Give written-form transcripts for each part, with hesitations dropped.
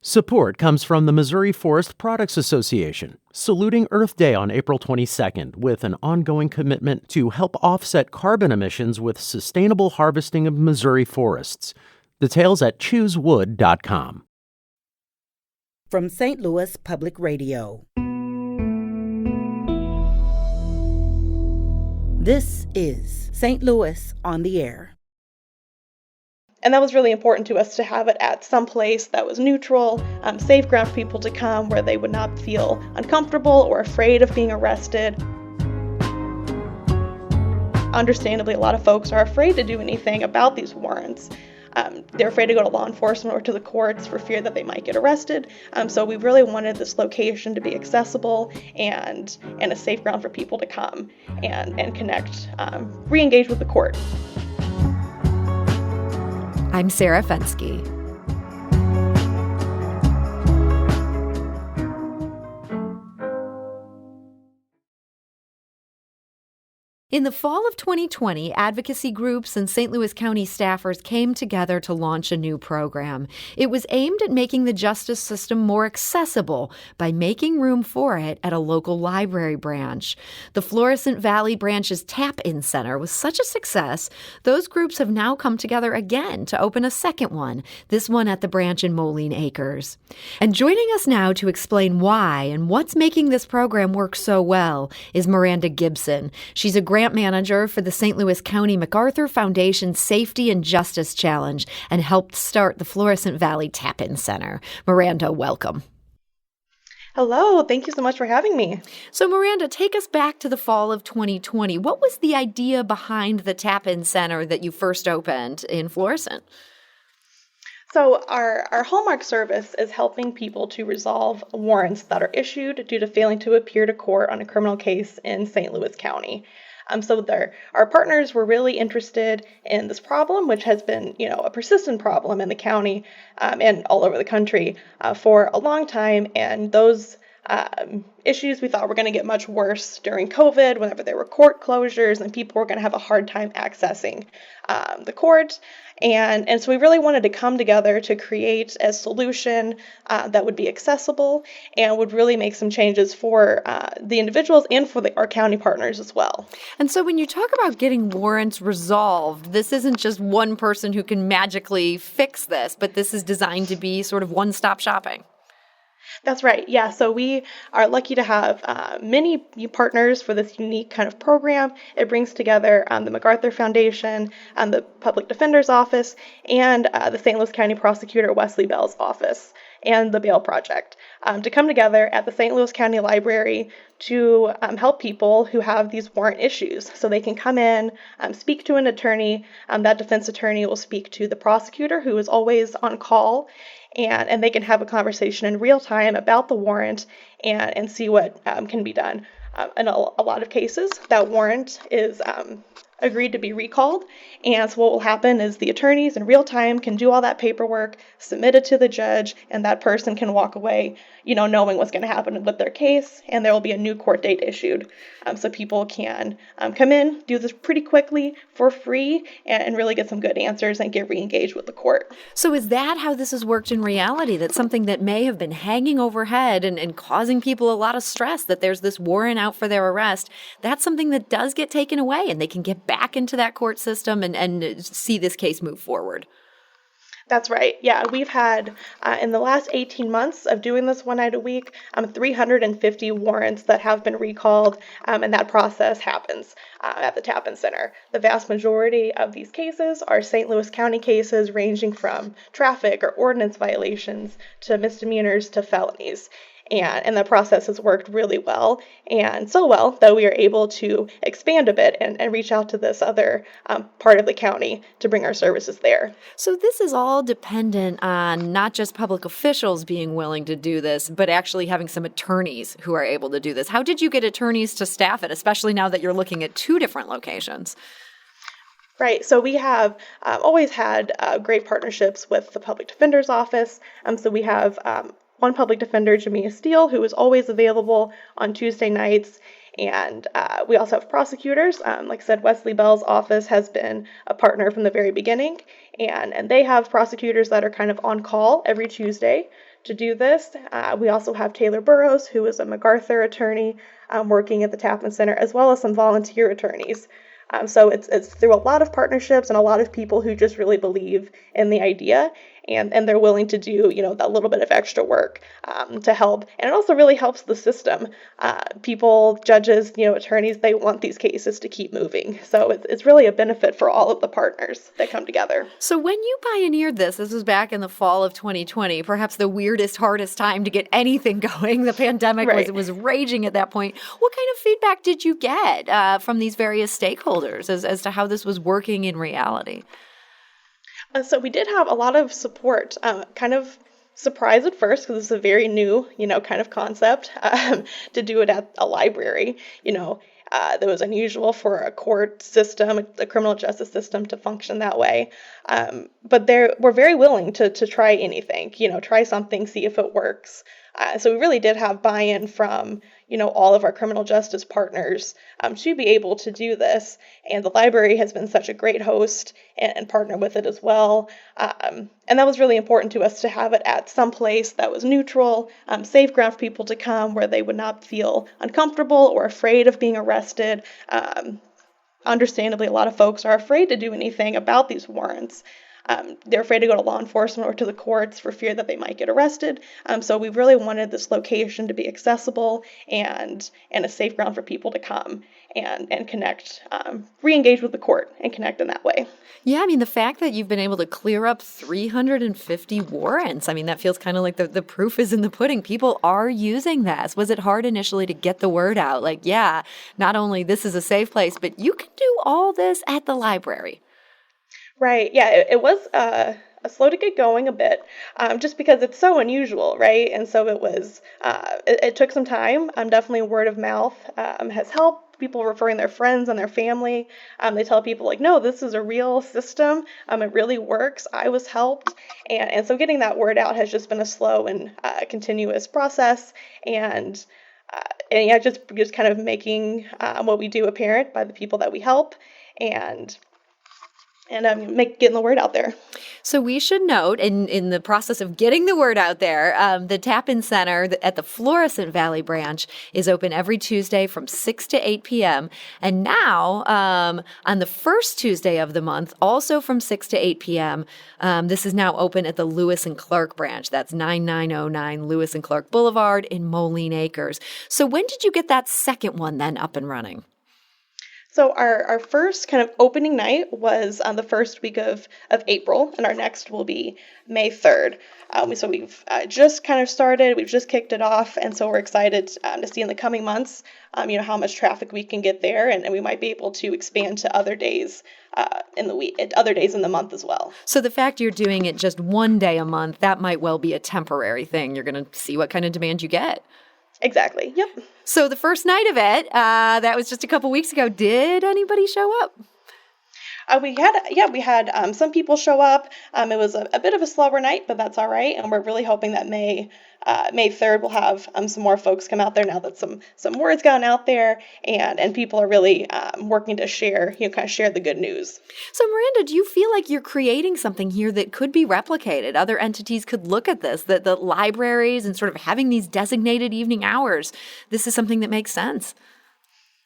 Support comes from the Missouri Forest Products Association, saluting Earth Day on April 22nd with an ongoing commitment to help offset carbon emissions with sustainable harvesting of Missouri forests. Details at choosewood.com. From St. Louis Public Radio. This is St. Louis on the Air. And that was really important to us to have it at some place that was neutral, safe ground for people to come where they would not feel uncomfortable or afraid of being arrested. Understandably, a lot of folks are afraid to do anything about these warrants. They're afraid to go to law enforcement or to the courts for fear that they might get arrested. So we really wanted this location to be accessible and a safe ground for people to come and connect, re-engage with the court. I'm Sarah Fensky. In the fall of 2020, advocacy groups and St. Louis County staffers came together to launch a new program. It was aimed at making the justice system more accessible by making room for it at a local library branch. The Florissant Valley branch's Tap-In Center was such a success, those groups have now come together again to open a second one, this one at the branch in Moline Acres. And joining us now to explain why and what's making this program work so well is Miranda Gibson. She's a grant manager for the St. Louis County MacArthur Foundation Safety and Justice Challenge and helped start the Florissant Valley Tap-In Center. Miranda, welcome. Hello, thank you so much for having me. So Miranda, take us back to the fall of 2020. What was the idea behind the Tap-In Center that you first opened in Florissant? So our hallmark service is helping people to resolve warrants that are issued due to failing to appear to court on a criminal case in St. Louis County. So our partners were really interested in this problem, which has been, a persistent problem in the county and all over the country for a long time. And those issues we thought were going to get much worse during COVID, whenever there were court closures and people were going to have a hard time accessing the court. And so we really wanted to come together to create a solution that would be accessible and would really make some changes for the individuals and for our county partners as well. And so when you talk about getting warrants resolved, this isn't just one person who can magically fix this, but this is designed to be sort of one-stop shopping. That's right. Yeah. So we are lucky to have many partners for this unique kind of program. It brings together the MacArthur Foundation, the Public Defender's Office, and the St. Louis County Prosecutor Wesley Bell's office and the Bail Project to come together at the St. Louis County Library to help people who have these warrant issues. So they can come in, speak to an attorney. That defense attorney will speak to the prosecutor, who is always on call. And they can have a conversation in real time about the warrant and see what can be done. In a lot of cases, that warrant is agreed to be recalled. And so what will happen is the attorneys in real time can do all that paperwork, submit it to the judge, and that person can walk away, knowing what's going to happen with their case, and there will be a new court date issued. So people can come in, do this pretty quickly for free, and really get some good answers and get re-engaged with the court. So is that how this has worked in reality? That something that may have been hanging overhead and causing people a lot of stress, that there's this warrant out for their arrest, that's something that does get taken away and they can get back into that court system and see this case move forward. That's right. Yeah, we've had, in the last 18 months of doing this one night a week, 350 warrants that have been recalled, and that process happens at the Tap-In Center. The vast majority of these cases are St. Louis County cases ranging from traffic or ordinance violations to misdemeanors to felonies. And the process has worked really well, and so well that we are able to expand a bit and reach out to this other part of the county to bring our services there. So this is all dependent on not just public officials being willing to do this, but actually having some attorneys who are able to do this. How did you get attorneys to staff it, especially now that you're looking at two different locations? Right. So we have always had great partnerships with the Public Defender's Office. So we have one public defender, Jamia Steele, who is always available on Tuesday nights. And we also have prosecutors. Like I said, Wesley Bell's office has been a partner from the very beginning. And they have prosecutors that are kind of on call every Tuesday to do this. We also have Taylor Burrows, who is a MacArthur attorney working at the Tappan Center, as well as some volunteer attorneys. So it's through a lot of partnerships and a lot of people who just really believe in the idea, and they're willing to do, that little bit of extra work to help. And it also really helps the system. People, judges, attorneys, they want these cases to keep moving. So it's really a benefit for all of the partners that come together. So when you pioneered this was back in the fall of 2020, perhaps the weirdest, hardest time to get anything going. The pandemic was raging at that point. What kind of feedback did you get from these various stakeholders as to how this was working in reality? So we did have a lot of support, kind of surprised at first because it's a very new, kind of concept to do it at a library. That was unusual for a court system, a criminal justice system to function that way. But we're very willing to try anything, try something, see if it works. So we really did have buy-in from, all of our criminal justice partners to be able to do this. And the library has been such a great host and partner with it as well. And that was really important to us to have it at some place that was neutral, safe ground for people to come where they would not feel uncomfortable or afraid of being arrested. Understandably, a lot of folks are afraid to do anything about these warrants. They're afraid to go to law enforcement or to the courts for fear that they might get arrested. So we really wanted this location to be accessible and a safe ground for people to come and connect, re-engage with the court and connect in that way. Yeah, the fact that you've been able to clear up 350 warrants, that feels kind of like the proof is in the pudding. People are using this. Was it hard initially to get the word out? Like, yeah, not only this is a safe place, but you can do all this at the library. Right. Yeah, it was slow to get going a bit, just because it's so unusual, right? And so it was. It took some time. Definitely word of mouth has helped. People referring their friends and their family. They tell people like, no, this is a real system. It really works. I was helped, and so getting that word out has just been a slow and continuous process. And yeah, just kind of making what we do apparent by the people that we help, and getting the word out there. So we should note, in the process of getting the word out there, the Tappan Center at the Florissant Valley branch is open every Tuesday from 6 to 8 p.m. And now, on the first Tuesday of the month, also from 6 to 8 p.m., this is now open at the Lewis and Clark branch. That's 9909 Lewis and Clark Boulevard in Moline Acres. So when did you get that second one then up and running? So our first kind of opening night was on the first week of April, and our next will be May 3rd. So we've just kind of started, we've just kicked it off, and so we're excited to see in the coming months, how much traffic we can get there, and we might be able to expand to other days in the week, other days in the month as well. So the fact you're doing it just one day a month, that might well be a temporary thing. You're going to see what kind of demand you get. Exactly. Yep. So the first night of it, that was just a couple weeks ago. Did anybody show up? We had some people show up. It was a bit of a slower night, but that's all right. And we're really hoping that May 3rd we'll have some more folks come out there now that some word's gotten out there, and people are really working to share, kind of share the good news. So Miranda, do you feel like you're creating something here that could be replicated? Other entities could look at this, that the libraries and sort of having these designated evening hours. This is something that makes sense.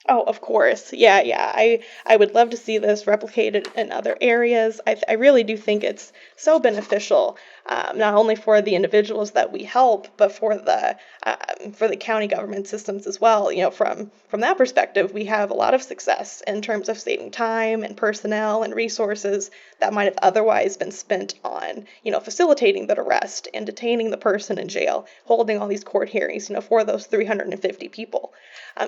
Oh, of course. Yeah. I would love to see this replicated in other areas. I really do think it's so beneficial, not only for the individuals that we help, but for the county government systems as well. From that perspective, we have a lot of success in terms of saving time and personnel and resources that might have otherwise been spent on, facilitating that arrest and detaining the person in jail, holding all these court hearings, for those 350 people.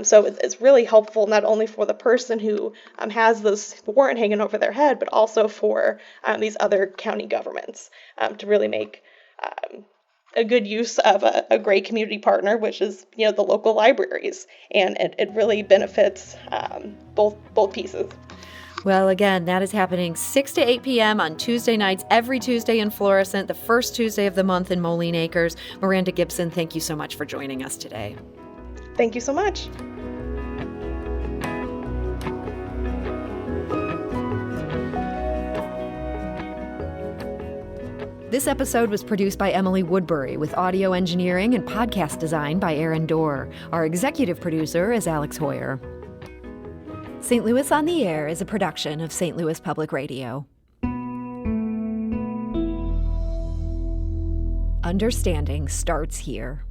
So it's really helpful not only for the person who has this warrant hanging over their head, but also for these other county governments to really make a good use of a great community partner, which is, the local libraries. And it really benefits both pieces. Well, again, that is happening 6 to 8 p.m. on Tuesday nights, every Tuesday in Florissant, the first Tuesday of the month in Moline Acres. Miranda Gibson, thank you so much for joining us today. Thank you so much. This episode was produced by Emily Woodbury with audio engineering and podcast design by Aaron Dorr. Our executive producer is Alex Hoyer. St. Louis on the Air is a production of St. Louis Public Radio. Understanding starts here.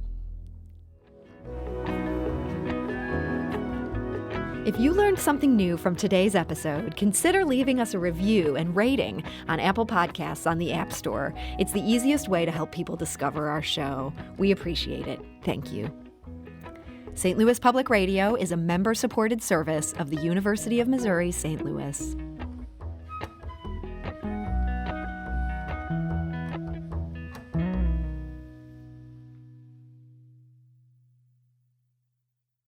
If you learned something new from today's episode, consider leaving us a review and rating on Apple Podcasts on the App Store. It's the easiest way to help people discover our show. We appreciate it. Thank you. St. Louis Public Radio is a member-supported service of the University of Missouri, St. Louis.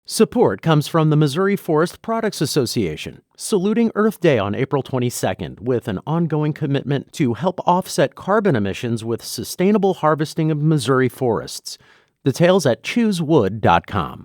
Support comes from the Missouri Forest Products Association, saluting Earth Day on April 22nd with an ongoing commitment to help offset carbon emissions with sustainable harvesting of Missouri forests. Details at choosewood.com.